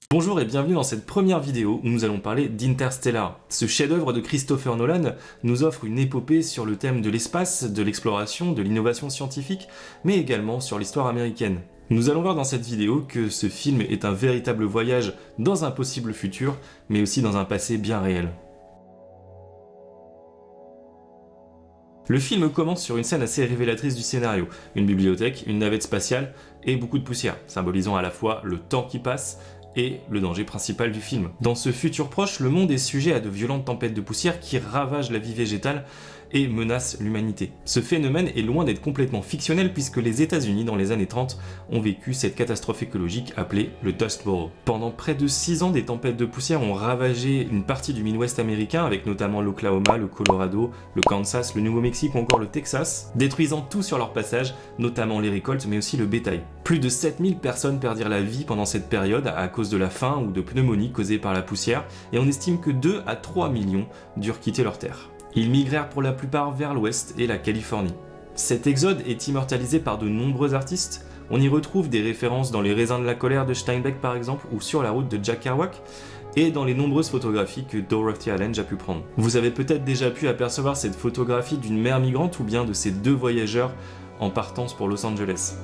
Bonjour et bienvenue dans cette première vidéo où nous allons parler d'Interstellar. Ce chef-d'œuvre de Christopher Nolan nous offre une épopée sur le thème de l'espace, de l'exploration, de l'innovation scientifique, mais également sur l'histoire américaine. Nous allons voir dans cette vidéo que ce film est un véritable voyage dans un possible futur, mais aussi dans un passé bien réel. Le film commence sur une scène assez révélatrice du scénario, une bibliothèque, une navette spatiale et beaucoup de poussière, symbolisant à la fois le temps qui passe et le danger principal du film. Dans ce futur proche, le monde est sujet à de violentes tempêtes de poussière qui ravagent la vie végétale et menacent l'humanité. Ce phénomène est loin d'être complètement fictionnel puisque les États-Unis dans les années 30 ont vécu cette catastrophe écologique appelée le Dust Bowl. Pendant près de 6 ans, des tempêtes de poussière ont ravagé une partie du Midwest américain avec notamment l'Oklahoma, le Colorado, le Kansas, le Nouveau-Mexique ou encore le Texas, détruisant tout sur leur passage, notamment les récoltes mais aussi le bétail. Plus de 7000 personnes perdirent la vie pendant cette période à cause de la faim ou de pneumonie causée par la poussière et on estime que 2 à 3 millions durent quitter leur terre. Ils migrèrent pour la plupart vers l'ouest et la Californie. Cet exode est immortalisé par de nombreux artistes. On y retrouve des références dans Les raisins de la colère de Steinbeck par exemple, ou Sur la route de Jack Kerouac, et dans les nombreuses photographies que Dorothy Allenge a pu prendre. Vous avez peut-être déjà pu apercevoir cette photographie d'une mère migrante ou bien de ces deux voyageurs en partance pour Los Angeles.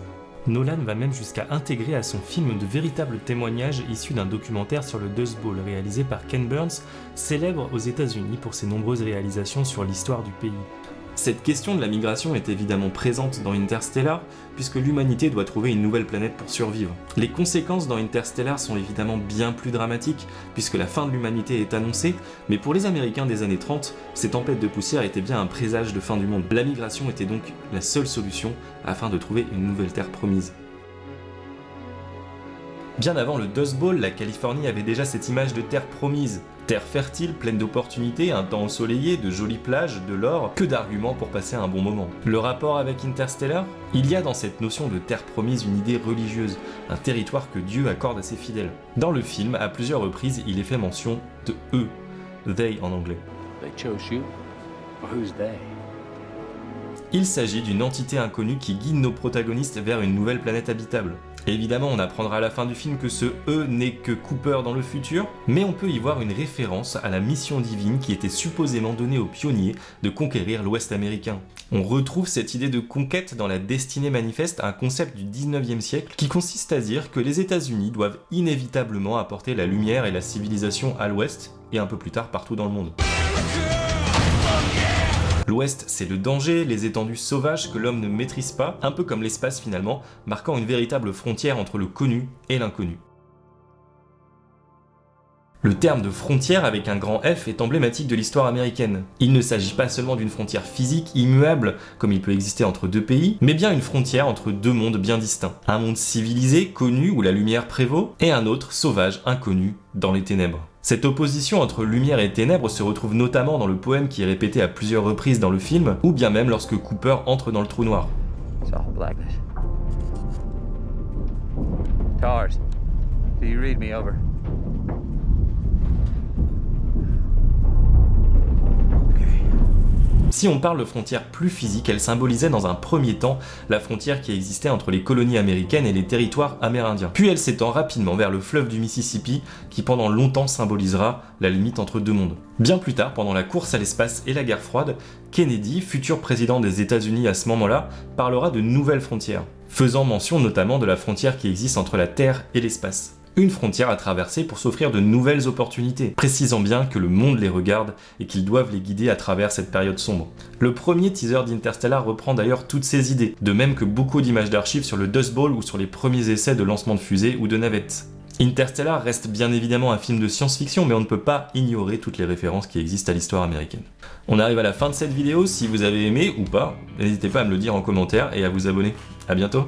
Nolan va même jusqu'à intégrer à son film de véritables témoignages issus d'un documentaire sur le Dust Bowl réalisé par Ken Burns, célèbre aux États-Unis pour ses nombreuses réalisations sur l'histoire du pays. Cette question de la migration est évidemment présente dans Interstellar, puisque l'humanité doit trouver une nouvelle planète pour survivre. Les conséquences dans Interstellar sont évidemment bien plus dramatiques, puisque la fin de l'humanité est annoncée, mais pour les Américains des années 30, ces tempêtes de poussière étaient bien un présage de fin du monde. La migration était donc la seule solution afin de trouver une nouvelle terre promise. Bien avant le Dust Bowl, la Californie avait déjà cette image de terre promise. Terre fertile, pleine d'opportunités, un temps ensoleillé, de jolies plages, de l'or, que d'arguments pour passer un bon moment. Le rapport avec Interstellar ? Il y a dans cette notion de terre promise une idée religieuse, un territoire que Dieu accorde à ses fidèles. Dans le film, à plusieurs reprises, il est fait mention de eux, they en anglais. They chose you? Who's they? Il s'agit d'une entité inconnue qui guide nos protagonistes vers une nouvelle planète habitable. Évidemment, on apprendra à la fin du film que ce « eux » n'est que Cooper dans le futur, mais on peut y voir une référence à la mission divine qui était supposément donnée aux pionniers de conquérir l'Ouest américain. On retrouve cette idée de conquête dans la Destinée manifeste, un concept du 19e siècle qui consiste à dire que les États-Unis doivent inévitablement apporter la lumière et la civilisation à l'Ouest, et un peu plus tard partout dans le monde. L'Ouest, c'est le danger, les étendues sauvages que l'homme ne maîtrise pas, un peu comme l'espace finalement, marquant une véritable frontière entre le connu et l'inconnu. Le terme de frontière avec un grand F est emblématique de l'histoire américaine. Il ne s'agit pas seulement d'une frontière physique immuable, comme il peut exister entre deux pays, mais bien une frontière entre deux mondes bien distincts. Un monde civilisé, connu, où la lumière prévaut, et un autre sauvage, inconnu, dans les ténèbres. Cette opposition entre lumière et ténèbres se retrouve notamment dans le poème qui est répété à plusieurs reprises dans le film, ou bien même lorsque Cooper entre dans le trou noir. It's all blackness. Tars, do you read me over? Si on parle de frontière plus physique, elle symbolisait dans un premier temps la frontière qui existait entre les colonies américaines et les territoires amérindiens. Puis elle s'étend rapidement vers le fleuve du Mississippi qui pendant longtemps symbolisera la limite entre deux mondes. Bien plus tard, pendant la course à l'espace et la guerre froide, Kennedy, futur président des États-Unis à ce moment-là, parlera de nouvelles frontières, faisant mention notamment de la frontière qui existe entre la Terre et l'espace. Une frontière à traverser pour s'offrir de nouvelles opportunités, précisant bien que le monde les regarde et qu'ils doivent les guider à travers cette période sombre. Le premier teaser d'Interstellar reprend d'ailleurs toutes ces idées, de même que beaucoup d'images d'archives sur le Dust Bowl ou sur les premiers essais de lancement de fusées ou de navettes. Interstellar reste bien évidemment un film de science-fiction, mais on ne peut pas ignorer toutes les références qui existent à l'histoire américaine. On arrive à la fin de cette vidéo, si vous avez aimé ou pas, n'hésitez pas à me le dire en commentaire et à vous abonner. À bientôt.